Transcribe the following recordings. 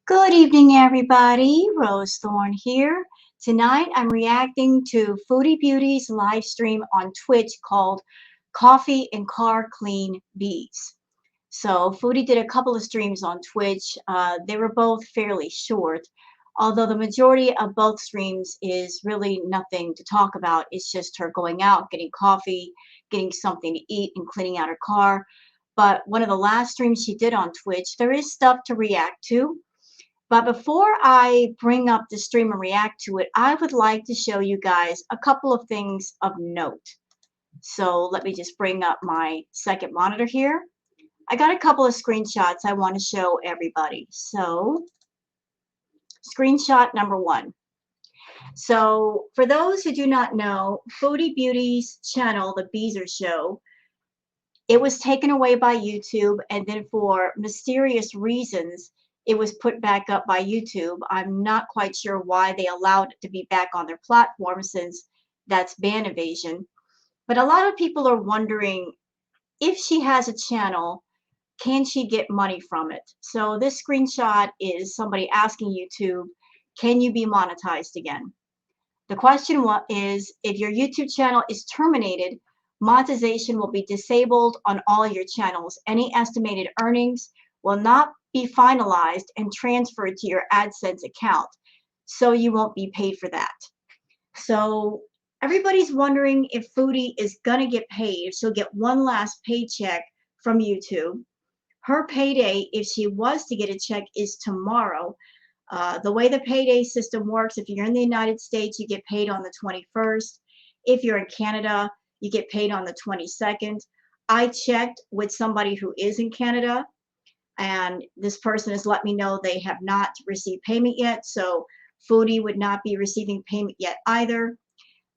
Good evening, everybody. Rose Thorn here. Tonight, I'm reacting to Foodie Beauty's live stream on Twitch called Coffee and Car Clean Beeze. So, Foodie did a couple of streams on Twitch. They were both fairly short, although the majority of both streams is really nothing to talk about. It's just her going out, getting coffee, getting something to eat, and cleaning out her car. But one of the last streams she did on Twitch, there is stuff to react to. But before I bring up the stream and react to it, I would like to show you guys a couple of things of note. So let me just bring up my second monitor here. I got a couple of screenshots I want to show everybody. So screenshot number one. So for those who do not know, Foodie Beauty's channel, The Beezer Show, it was taken away by YouTube, and then for mysterious reasons, it was put back up by YouTube. I'm not quite sure why they allowed it to be back on their platform, since that's ban evasion. But a lot of people are wondering, if she has a channel, can she get money from it? So this screenshot is somebody asking YouTube, can you be monetized again? The question is, if your YouTube channel is terminated, monetization will be disabled on all your channels. Any estimated earnings will not be finalized and transferred to your AdSense account, so you won't be paid for that. So everybody's wondering if Foodie is going to get paid, if she'll get one last paycheck from YouTube. Her payday, if she was to get a check, is tomorrow. The way the payday system works, if you're in the United States, you get paid on the 21st. If you're in Canada, you get paid on the 22nd. I checked with somebody who is in Canada, and this person has let me know they have not received payment yet, so Foodie would not be receiving payment yet either.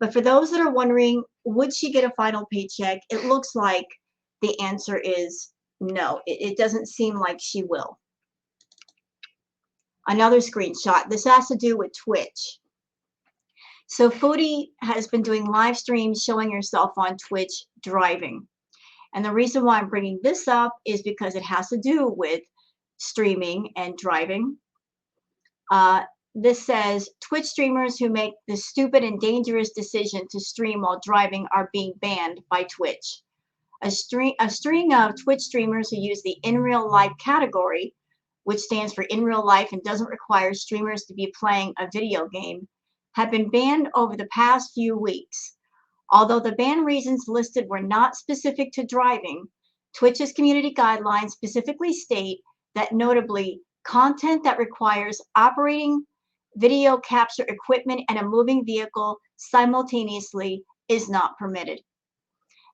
But for those that are wondering, would she get a final paycheck? It looks like the answer is no. It doesn't seem like she will. Another screenshot. This has to do with Twitch. So Foodie has been doing live streams showing herself on Twitch driving. And the reason why I'm bringing this up is because it has to do with streaming and driving. This says, Twitch streamers who make the stupid and dangerous decision to stream while driving are being banned by Twitch. A string of Twitch streamers who use the in real life category, which stands for in real life and doesn't require streamers to be playing a video game, have been banned over the past few weeks. Although the ban reasons listed were not specific to driving, Twitch's community guidelines specifically state that notably, content that requires operating video capture equipment and a moving vehicle simultaneously is not permitted.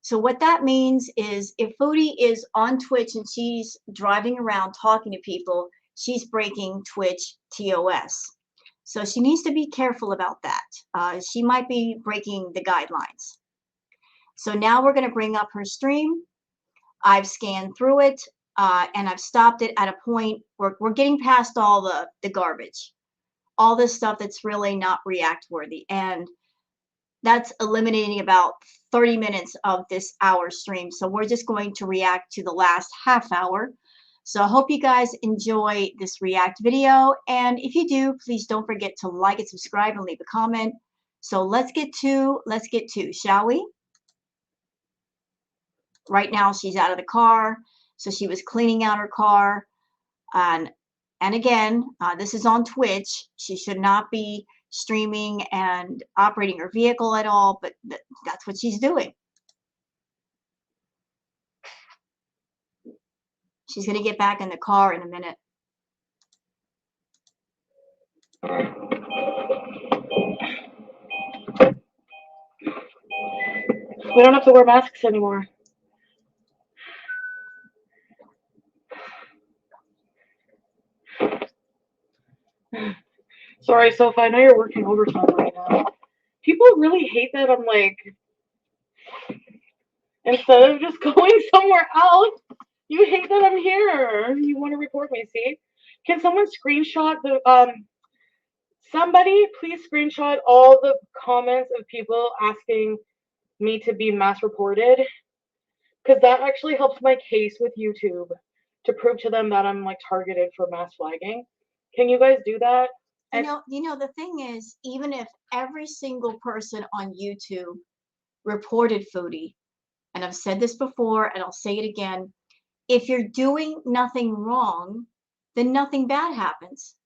So what that means is, if Foodie is on Twitch and she's driving around talking to people, she's breaking Twitch TOS. So she needs to be careful about that. She might be breaking the guidelines. So now we're going to bring up her stream. I've scanned through it, and I've stopped it at a point where we're getting past all the garbage, all this stuff that's really not react worthy. And that's eliminating about 30 minutes of this hour stream. So we're just going to react to the last half hour. So I hope you guys enjoy this react video. And if you do, please don't forget to like and subscribe and leave a comment. So let's get to, shall we? Right now she's out of the car. So she was cleaning out her car. And again, this is on Twitch. She should not be streaming and operating her vehicle at all, but that's what she's doing. She's going to get back in the car in a minute. We don't have to wear masks anymore. Sorry, Sophie, I know you're working overtime right now. People really hate that I'm like, instead of just going somewhere else, you hate that I'm here. You want to report me, see? Can someone screenshot the, somebody please screenshot all the comments of people asking me to be mass reported? Because that actually helps my case with YouTube to prove to them that I'm like targeted for mass flagging. Can you guys do that? And The thing is, even if every single person on YouTube reported Foodie, and I've said this before and I'll say it again, if you're doing nothing wrong, then nothing bad happens.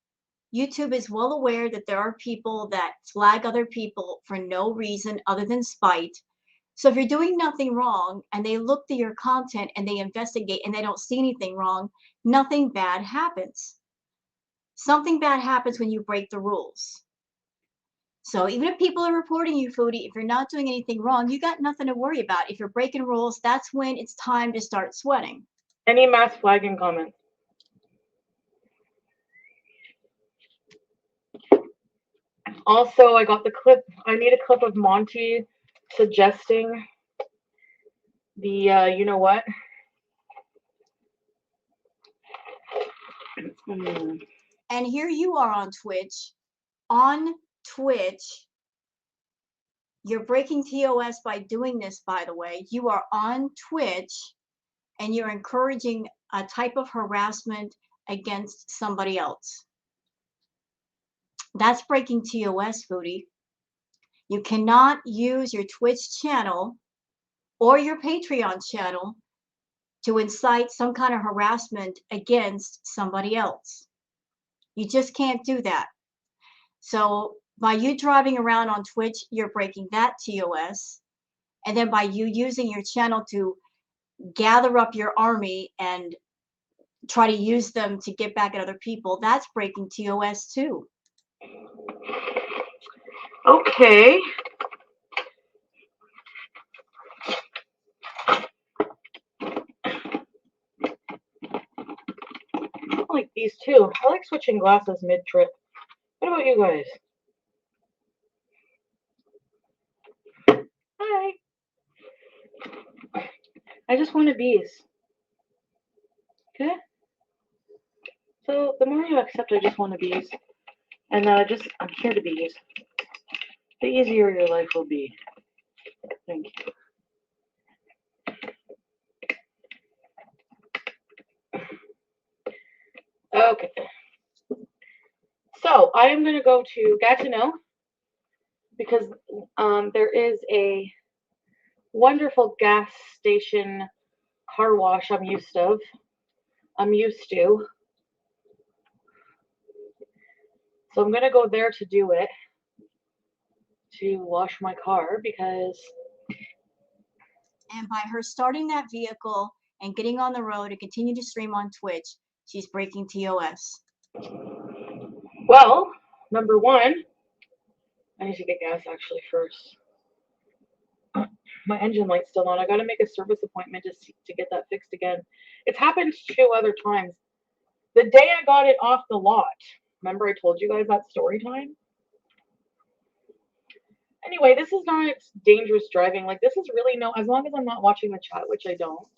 YouTube is well aware that there are people that flag other people for no reason other than spite. So if you're doing nothing wrong and they look at your content and they investigate and they don't see anything wrong, nothing bad happens. Something bad happens when you break the rules. So even if people are reporting you, Foodie, if you're not doing anything wrong, you got nothing to worry about. If you're breaking rules, that's when it's time to start sweating. any mass flagging comments? Also, I got the clip. I need a clip of Monty suggesting the, you know what? And here you are on Twitch. On Twitch, you're breaking TOS by doing this, by the way. You are on Twitch and you're encouraging a type of harassment against somebody else. That's breaking TOS, Foodie. You cannot use your Twitch channel or your Patreon channel to incite some kind of harassment against somebody else. You just can't do that. So by you driving around on Twitch, you're breaking that TOS. And then by you using your channel to gather up your army and try to use them to get back at other people, that's breaking TOS too. Okay. I like these too. I like switching glasses mid-trip. What about you guys? Hi. I just want a Beeze. Okay? So the more you accept I just want a Beeze, and I'm here to Beeze, the easier your life will be. Thank you. Okay. So I am going to go to Gatineau because there is a wonderful gas station car wash I'm used to. So I'm going to go there to do it, to wash my car, because... And by her starting that vehicle and getting on the road to continue to stream on Twitch, she's breaking TOS. Well, number one, I need to get gas actually first. My engine light's still on. I got to make a service appointment to get that fixed again. It's happened 2 other times. The day I got it off the lot, remember I told you guys that story time? Anyway, this is not dangerous driving. Like, this is really no, as long as I'm not watching the chat, which I don't.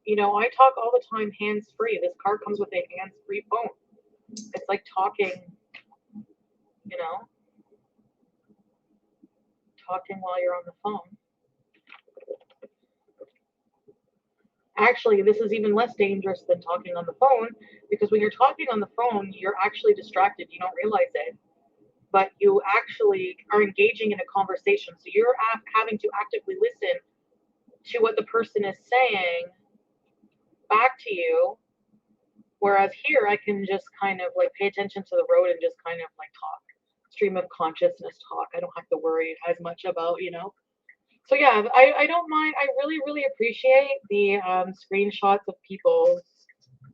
You know, I talk all the time hands-free. This car comes with a hands-free phone. It's like talking, you know, talking while you're on the phone. Actually, this is even less dangerous than talking on the phone, because when you're talking on the phone, you're actually distracted. You don't realize it, but you actually are engaging in a conversation. So you're having to actively listen to what the person is saying back to you. Whereas here, I can just kind of like pay attention to the road and just kind of like talk, stream of consciousness talk. I don't have to worry as much about, you know. So yeah, I don't mind. I really appreciate the screenshots of people.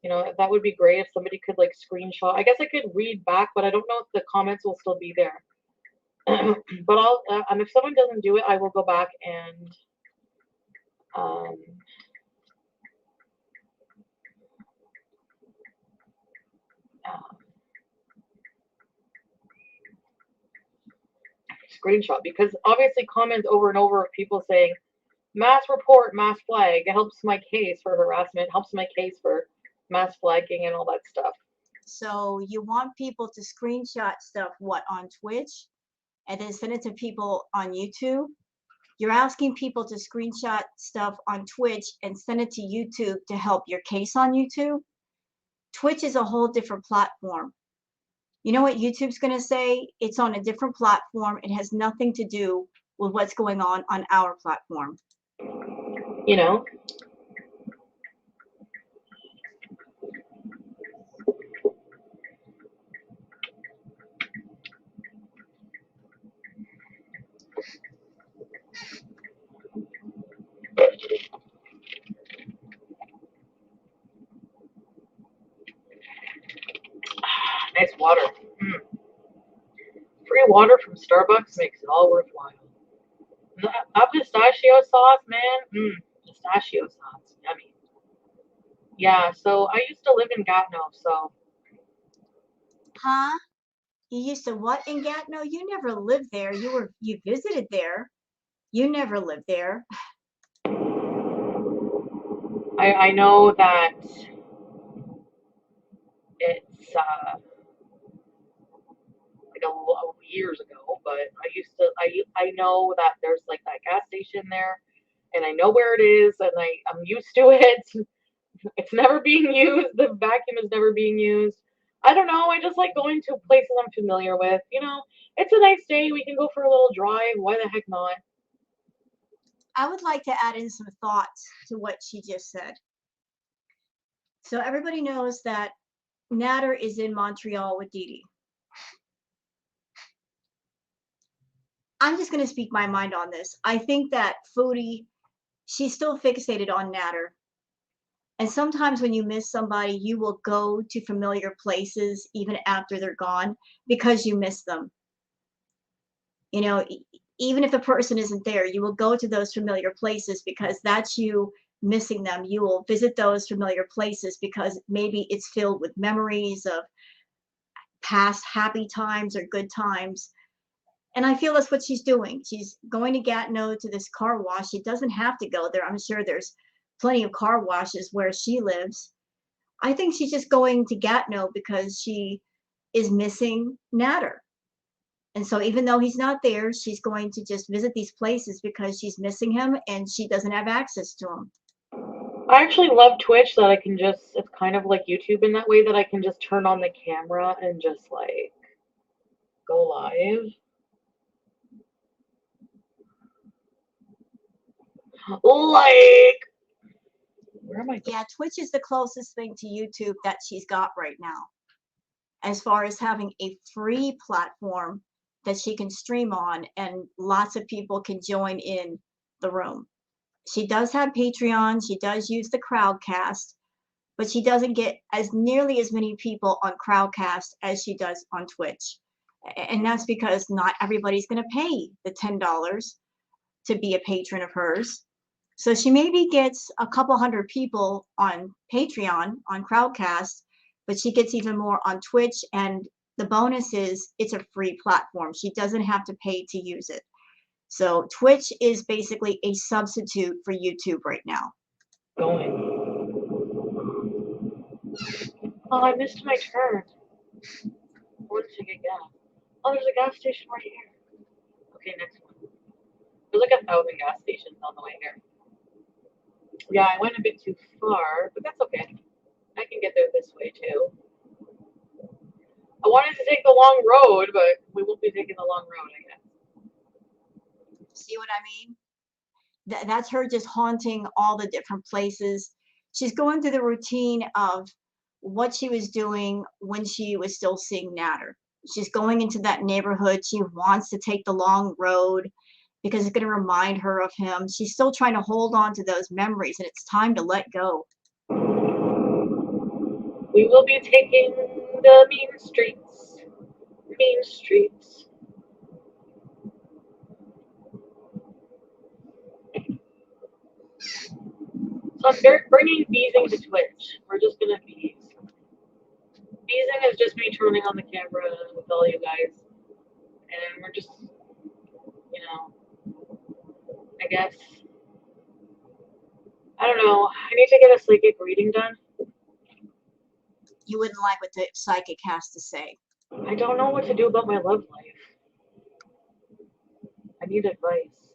You know, that would be great if somebody could like screenshot. I guess I could read back, but I don't know if the comments will still be there. But I'll if someone doesn't do it, I will go back and screenshot, because obviously comments over and over of people saying mass report, mass flag, it helps my case for harassment, helps my case for mass flagging and all that stuff. So you want people to screenshot stuff, what, on Twitch, and then send it to people on YouTube? You're asking people to screenshot stuff on Twitch and send it to YouTube to help your case on YouTube. Twitch is a whole different platform. You know what YouTube's going to say? It's on a different platform. It has nothing to do with what's going on our platform. You know? Nice water. Free water from Starbucks makes it all worthwhile. That pistachio sauce, man. Pistachio sauce. Yummy. Yeah, so I used to live in Gatineau, so. Huh? You used to what in Gatineau? You never lived there. You visited there. You never lived there. I know that it's like years ago, but I know that there's like that gas station there, and I know where it is, and I'm used to it. It's never being used. The vacuum is never being used. I don't know. I just like going to places I'm familiar with. You know, it's a nice day. We can go for a little drive. Why the heck not? I would like to add in some thoughts to what she just said. So everybody knows that Natter is in Montreal with Dee Dee. I'm just going to speak my mind on this. I think that Foodie, she's still fixated on Natter. And sometimes when you miss somebody, you will go to familiar places even after they're gone because you miss them. You know, even if the person isn't there, you will go to those familiar places because that's you missing them. You will visit those familiar places because maybe it's filled with memories of past happy times or good times. And I feel that's what she's doing. She's going to Gatineau to this car wash. She doesn't have to go there. I'm sure there's plenty of car washes where she lives. I think she's just going to Gatineau because she is missing Natter. And so even though he's not there, she's going to just visit these places because she's missing him and she doesn't have access to him. I actually love Twitch that I can just, it's kind of like YouTube in that way that I can just turn on the camera and just like go live. Like, where am I going? Yeah, Twitch is the closest thing to YouTube that she's got right now, as far as having a free platform that she can stream on and lots of people can join in the room. She does have Patreon, she does use the Crowdcast, but she doesn't get as nearly as many people on Crowdcast as she does on Twitch. And that's because not everybody's going to pay the $10 to be a patron of hers. So she maybe gets a couple hundred people on Patreon, on Crowdcast, but she gets even more on Twitch. And the bonus is it's a free platform. She doesn't have to pay to use it. So Twitch is basically a substitute for YouTube right now. Going. Oh, I missed my turn. Where did I get gas? Oh, there's a gas station right here. Okay, next one. There's like 1,000 gas stations on the way here. Yeah, I went a bit too far, but that's okay. I can get there this way too. I wanted to take the long road, but we won't be taking the long road, I guess. See what I mean? That's her just haunting all the different places. She's going through the routine of what she was doing when she was still seeing Natter. She's going into that neighborhood. She wants to take the long road because it's going to remind her of him. She's still trying to hold on to those memories, and it's time to let go. We will be taking the mean streets. Mean streets. So I'm bringing Beezing to Twitch. We're just gonna Beeze. Beezing is just me turning on the camera with all you guys. And we're just, you know, I guess. I don't know. I need to get a psychic reading done. You wouldn't like what the psychic has to say. I don't know what to do about my love life. I need advice.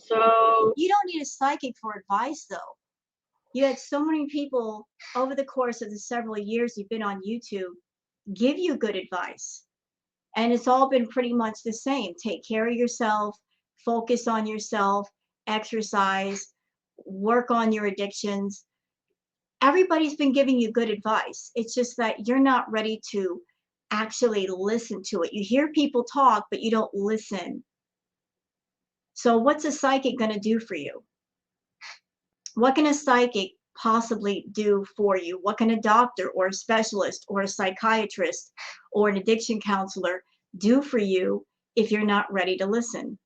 So You don't need a psychic for advice, though. You had so many people over the course of the several years you've been on YouTube give you good advice. And it's all been pretty much the same. Take care of yourself, focus on yourself, exercise, work on your addictions. Everybody's been giving you good advice. It's just that you're not ready to actually listen to it. You hear people talk, but you don't listen. So, what's a psychic going to do for you? What can a psychic possibly do for you? What can a doctor or a specialist or a psychiatrist or an addiction counselor do for you if you're not ready to listen?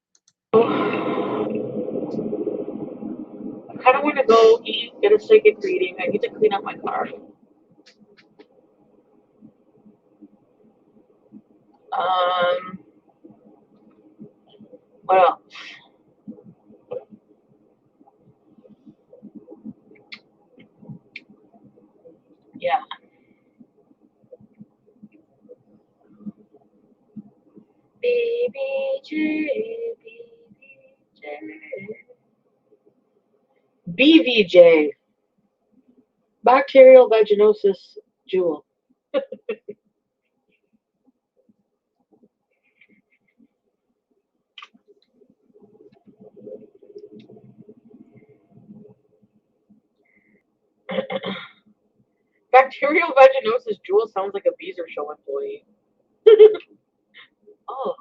I kind of want to go eat, get a psychic reading. I need to clean up my car. What else? Yeah. Baby J, baby J. BVJ, bacterial vaginosis jewel. Bacterial vaginosis jewel sounds like a Beeze show employee. Oh.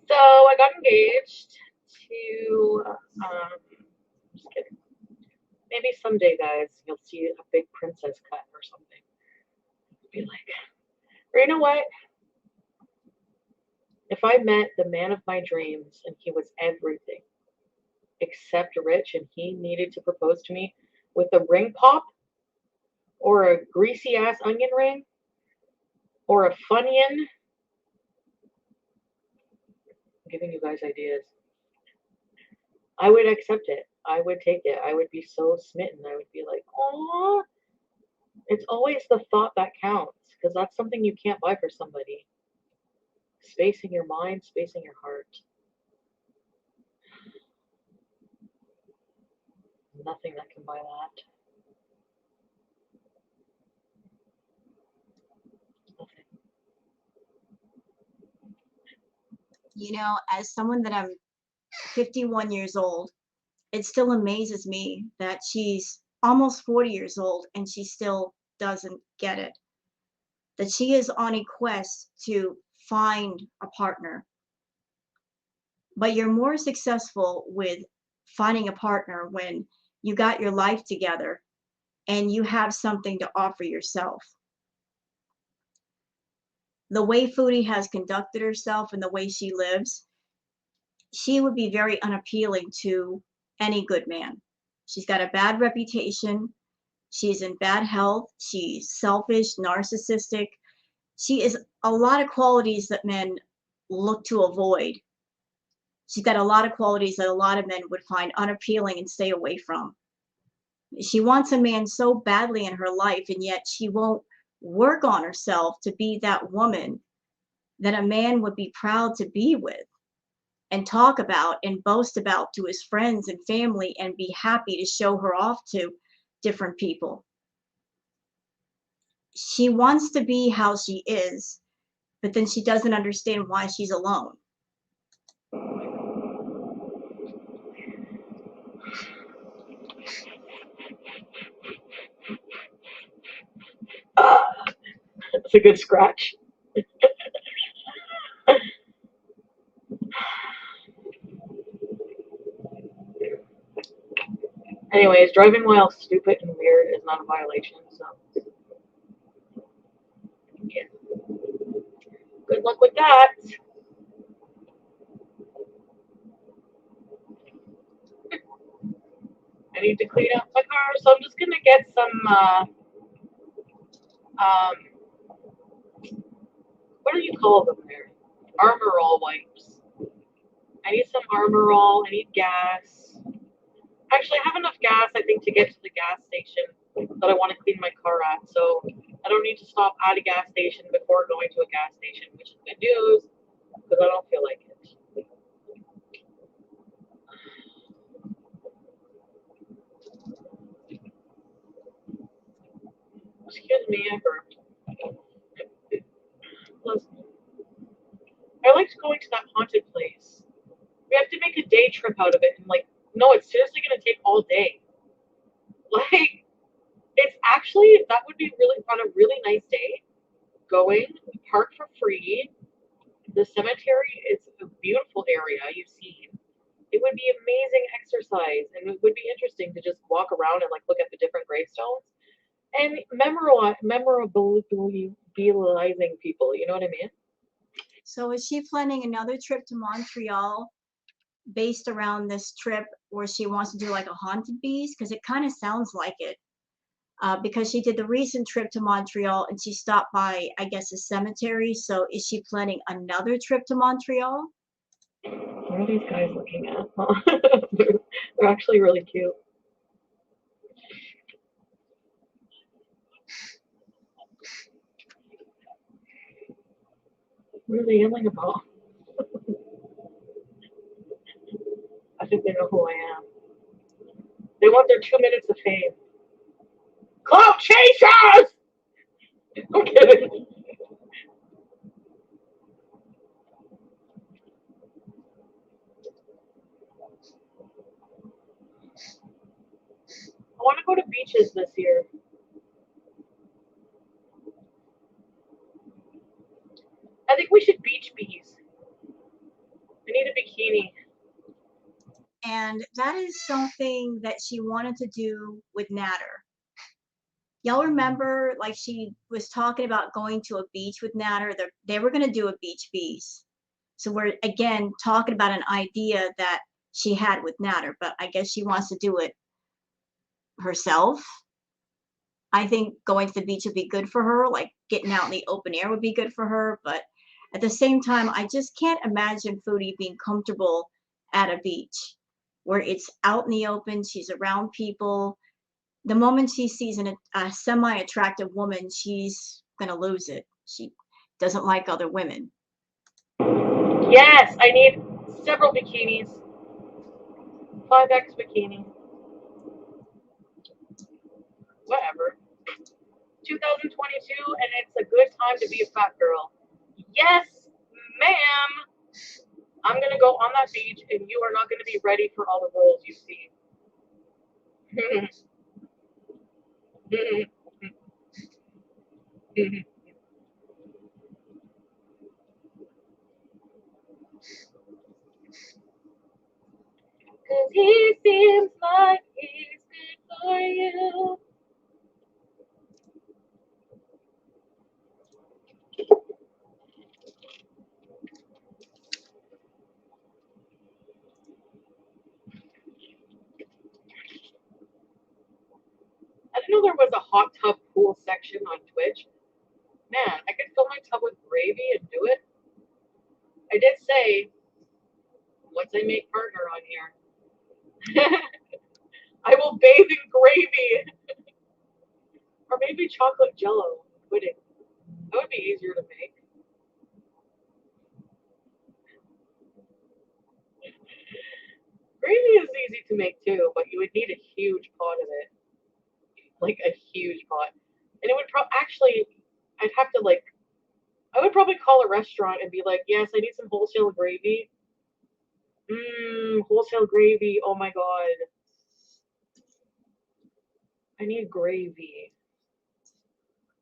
So I got engaged to, just kidding. Maybe someday, guys, you'll see a big princess cut or something. Be like, or you know what? If I met the man of my dreams and he was everything except rich and he needed to propose to me with a ring pop or a greasy ass onion ring or a Funyun, I'm giving you guys ideas. I would accept it. I would take it. I would be so smitten. I would be like, oh, it's always the thought that counts because that's something you can't buy for somebody. Space in your mind, space in your heart. Nothing that can buy that. Nothing. You know, as someone that I'm 51 years old, it still amazes me that she's almost 40 years old and she still doesn't get it. That she is on a quest to find a partner. But you're more successful with finding a partner when you got your life together and you have something to offer yourself. The way Foodie has conducted herself and the way she lives, she would be very unappealing to any good man. She's got a bad reputation. She's in bad health. She's selfish, narcissistic. She is a lot of qualities that men look to avoid. She's got a lot of qualities that a lot of men would find unappealing and stay away from. She wants a man so badly in her life, and yet she won't work on herself to be that woman that a man would be proud to be with and talk about and boast about to his friends and family and be happy to show her off to different people. She wants to be how she is, but then she doesn't understand why she's alone. It's a good scratch. Anyways, driving while stupid and weird is not a violation, so yeah. Good luck with that. I need to clean up my car, so I'm just gonna get some What do you call them there? Armor All wipes. I need some Armor All. I need gas. Actually, I have enough gas, I think, to get to the gas station that I want to clean my car at. So I don't need to stop at a gas station before going to a gas station, which is good news because I don't feel like it. Excuse me, I burped. I liked going to that haunted place. We have to make a day trip out of it. And like, no, it's seriously going to take all day. Like, it's actually, that would be really, on a really nice day, going, park for free. The cemetery is a beautiful area you've seen. It would be amazing exercise, and it would be interesting to just walk around and like look at the different gravestones and memorabilizing people. You know what I mean? So is she planning another trip to Montreal based around this trip where she wants to do like a haunted Beeze? Because it kind of sounds like it. Because she did the recent trip to Montreal and she stopped by, I guess, a cemetery. So is she planning another trip to Montreal? What are these guys looking at? They're actually really cute. What are they yelling about? I think they know who I am. They want their 2 minutes of fame. Clout chasers! I'm kidding. I want to go to beaches this year. I think we should beach Beeze. I need a bikini. And that is something that she wanted to do with Natter. Y'all remember, like, she was talking about going to a beach with Natter. They were going to do a beach Beeze. So we're, again, talking about an idea that she had with Natter, but I guess she wants to do it herself. I think going to the beach would be good for her, like getting out in the open air would be good for her. But at the same time, I just can't imagine Foodie being comfortable at a beach where it's out in the open, she's around people. The moment she sees a semi-attractive woman, she's going to lose it. She doesn't like other women. Yes, I need several bikinis. 5X bikini. Whatever. 2022, and it's a good time to be a fat girl. Yes, ma'am. I'm gonna go on that beach, and you are not gonna be ready for all the roles you see. Cause he seems like he's good for you. I didn't know there was a hot tub pool section on Twitch. Man, I could fill my tub with gravy and do it. I did say, once I make partner on here, I will bathe in gravy. Or maybe chocolate jello pudding. That would be easier to make. Gravy is easy to make too, but you would need a huge pot of it. Like a huge pot. And it would actually, I'd have to like, I would probably call a restaurant and be like, yes, I need some wholesale gravy. Wholesale gravy. Oh my God. I need gravy.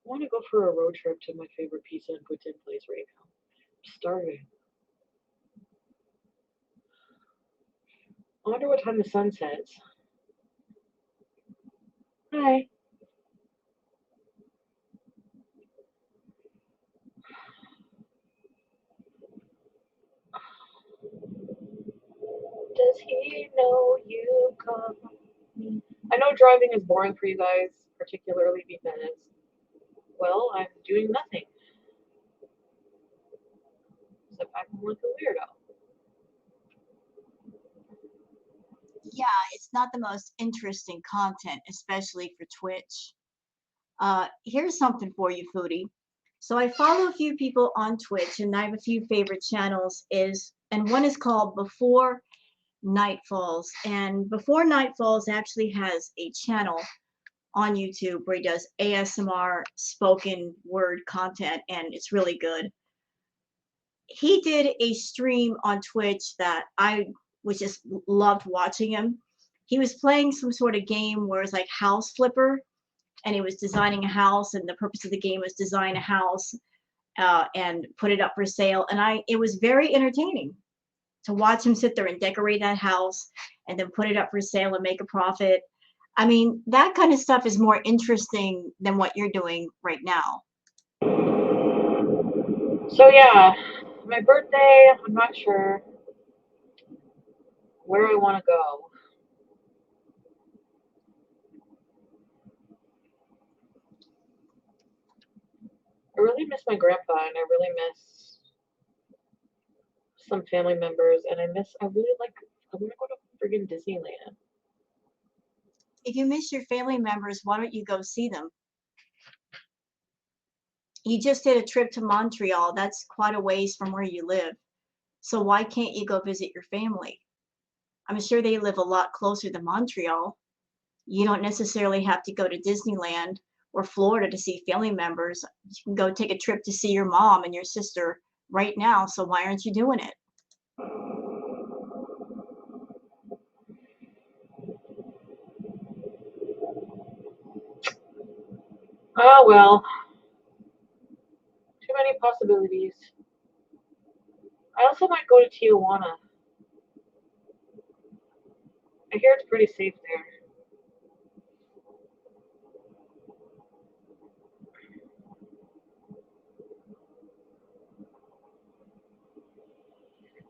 I want to go for a road trip to my favorite pizza and poutine place right now. I'm starving. I wonder what time the sun sets. Hi. Does he know you come? I know driving is boring for you guys, particularly because, well, I'm doing nothing. Except I'm like a weirdo. Yeah, it's not the most interesting content, especially for Twitch. Here's something for you, Foodie. So I follow a few people on Twitch, and I have a few favorite channels. And one is called Before Night Falls, and Before Night Falls actually has a channel on YouTube where he does ASMR spoken word content, and it's really good. He did a stream on Twitch that I was just loved watching him. He was playing some sort of game where it's like house flipper, and he was designing a house, and the purpose of the game was design a house and put it up for sale. And it was very entertaining to watch him sit there and decorate that house and then put it up for sale and make a profit. I mean, that kind of stuff is more interesting than what you're doing right now. So yeah, my birthday, I'm not sure where I want to go. I really miss my grandpa, and I really miss some family members, and I really like, I want to go to friggin' Disneyland. If you miss your family members, why don't you go see them? You just did a trip to Montreal. That's quite a ways from where you live. So why can't you go visit your family? I'm sure they live a lot closer to Montreal. You don't necessarily have to go to Disneyland or Florida to see family members. You can go take a trip to see your mom and your sister right now. So why aren't you doing it? Oh well, too many possibilities. I also might go to Tijuana. I hear it's pretty safe there.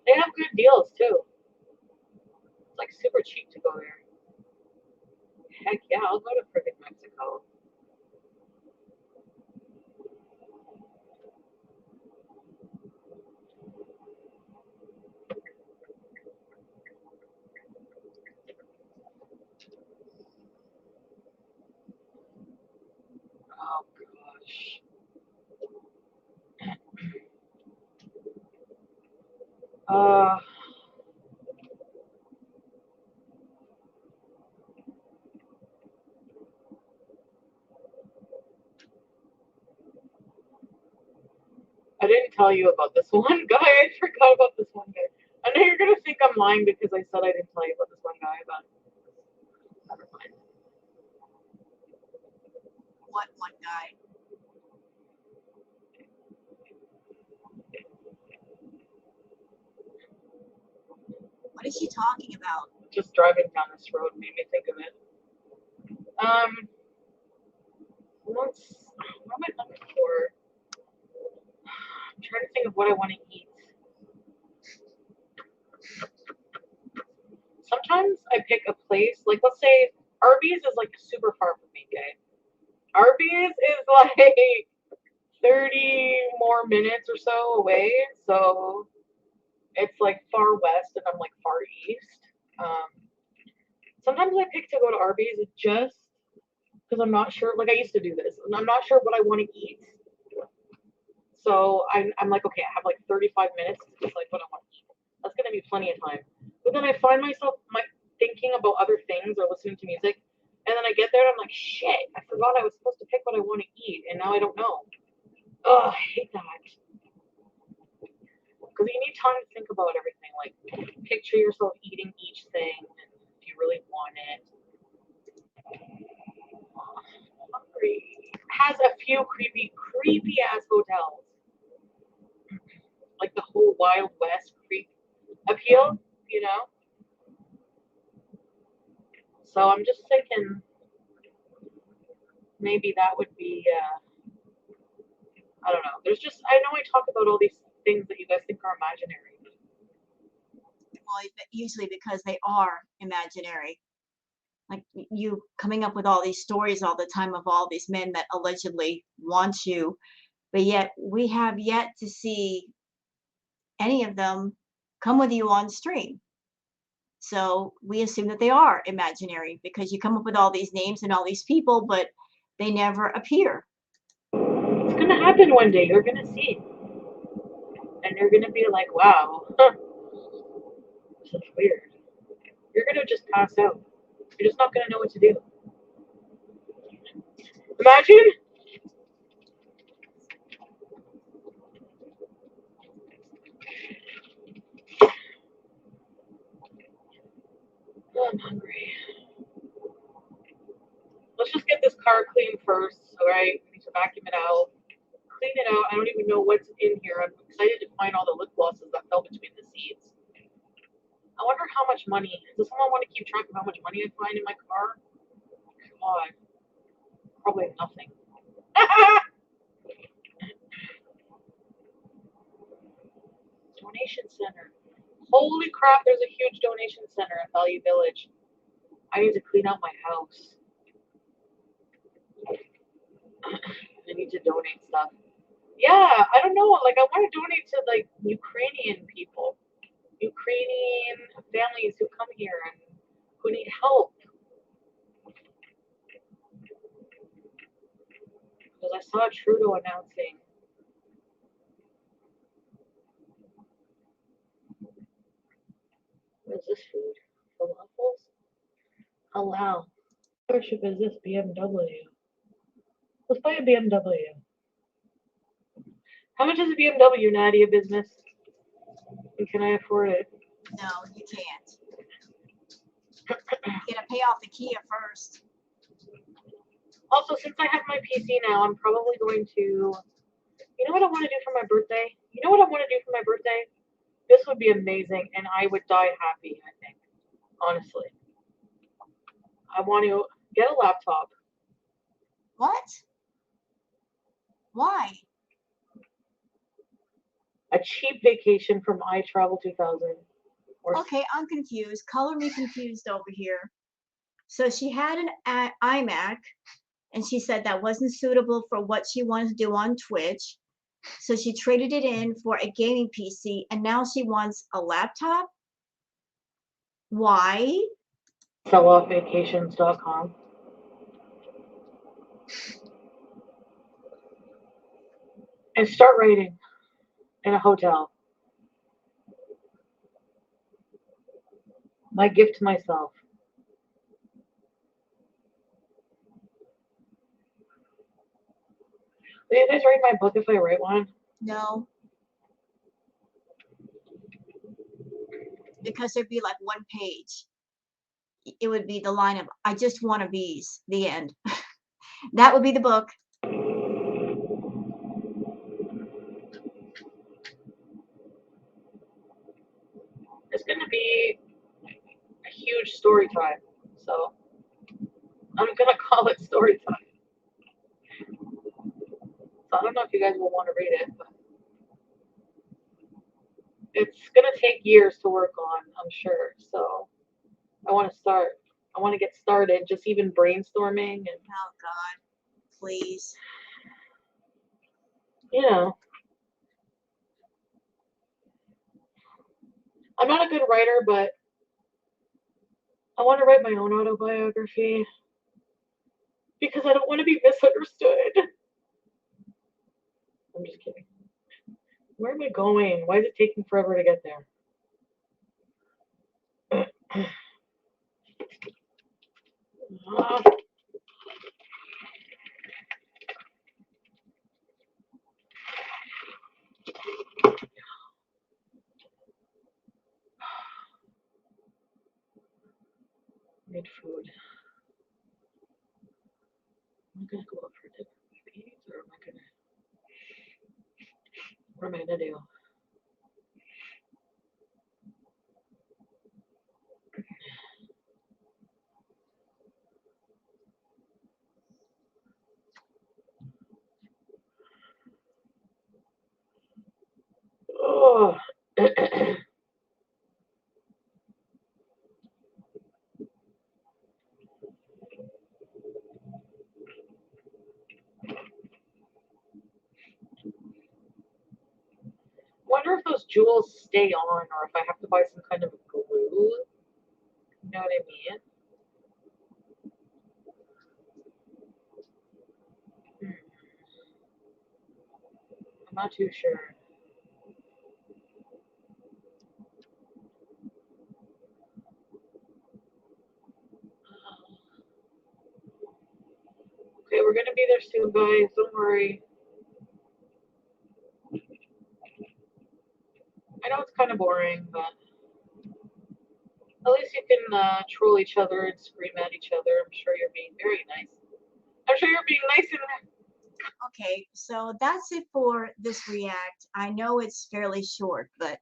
They have good deals too. It's like super cheap to go there. Heck yeah, I'll go to friggin' Mexico. Oh gosh. Uh, I didn't tell you about this one guy. I forgot about this one guy. I know you're gonna think I'm lying because I said I didn't tell you about this one guy, but never mind. What one guy? What is she talking about? Just driving down this road made me think of it. Um, what am I looking for? I'm trying to think of what I want to eat. Sometimes I pick a place, like let's say Arby's is like super far from me, okay? Arby's is like 30 more minutes or so away, so it's like far west and I'm like far east. Um, Sometimes I pick to go to Arby's just because I'm not sure, like I used to do this, and I'm not sure what I want to eat. So I'm like, okay, I have like 35 minutes to decide what I want to eat. That's gonna be plenty of time. But then I find myself thinking about other things or listening to music, and then I get there and I'm like, shit, I forgot I was supposed to pick what I want to eat, and now I don't know. Ugh, I hate that. Because you need time to think about everything. Like, picture yourself eating each thing, and if you really want it. Hungry. Has a few creepy ass hotels. Like the whole Wild West creep appeal, you know? So I'm just thinking maybe that would be, I don't know. I know I talk about all these things that you guys think are imaginary. Well, usually because they are imaginary. like you coming up with all these stories all the time of all these men that allegedly want you, but yet we have yet to see any of them come with you on stream. So we assume that they are imaginary because you come up with all these names and all these people, but they never appear. It's gonna happen one day. You're gonna see, and you're gonna be like, "Wow, this is weird." You're gonna just pass out. You're just not gonna know what to do. Imagine. Oh, I'm hungry. Let's just get this car clean first, alright? We need to vacuum it out. Clean it out. I don't even know what's in here. I'm excited to find all the lip glosses that fell between the seats. I wonder how much money. Does someone want to keep track of how much money I find in my car? God, probably nothing. Donation center. Holy crap, there's a huge donation center at Value Village. I need to clean out my house. I need to donate stuff. Yeah, I don't know. Like, I want to donate to, like, Ukrainian people. Ukrainian families who come here and who need help. Because I saw Trudeau announcing. What is this food? Falafels? Halal. What worship is this? BMW. Let's buy a BMW. How much is a BMW, Nadia, business? And can I afford it? No, you can't. You gotta pay off the Kia first. Also, since I have my PC now, I'm probably going to. You know what I want to do for my birthday? You know what I want to do for my birthday? This would be amazing, and I would die happy, I think. Honestly. I want to get a laptop. What? Why? A cheap vacation from iTravel 2000. Or Okay, I'm confused. Color me confused over here. So she had an iMac, and she said that wasn't suitable for what she wanted to do on Twitch. So she traded it in for a gaming PC, and now she wants a laptop. Why? selloffvacations.com. And start writing in a hotel. My gift to myself. Will you guys read my book if I write one? No. Because there'd be like one page. It would be the line of, I just want a Beeze, the end. That would be the book. It's going to be a huge story time. So I'm going to call it story time. So I don't know if you guys will want to read it, but it's going to take years to work on, I'm sure. So I want to start. I want to get started, just even brainstorming and, Oh, God. Please. you know, I'm not a good writer, but I want to write my own autobiography because I don't want to be misunderstood. I'm just kidding. Where am I going? Why is it taking forever to get there? Need food. Am I gonna go out for dinner with Beeze, or am I gonna? What am I gonna do? Oh. those jewels stay on or if I have to buy some kind of glue. You know what I mean? I'm not too sure. Okay, we're gonna be there soon, guys. Don't worry. I know it's kind of boring, but at least you can troll each other and scream at each other. I'm sure you're being very nice. I'm sure you're being nice in there. Okay, so that's it for this react. I know it's fairly short, but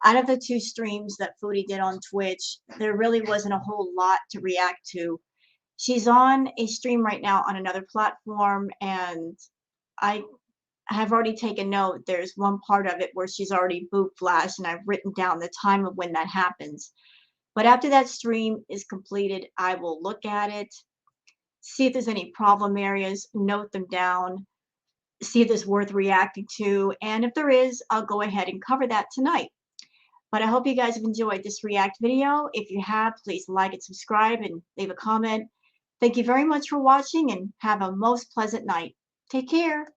out of the 2 streams that Foodie did on Twitch, there really wasn't a whole lot to react to. She's on a stream right now on another platform, and I have already taken note. There's one part of it where she's already boot flashed, and I've written down the time of when that happens. But after that stream is completed, I will look at it, see if there's any problem areas, note them down, see if it's worth reacting to, and if there is, I'll go ahead and cover that tonight. But I hope you guys have enjoyed this react video. If you have, please like and subscribe and leave a comment. Thank you very much for watching and have a most pleasant night. Take care.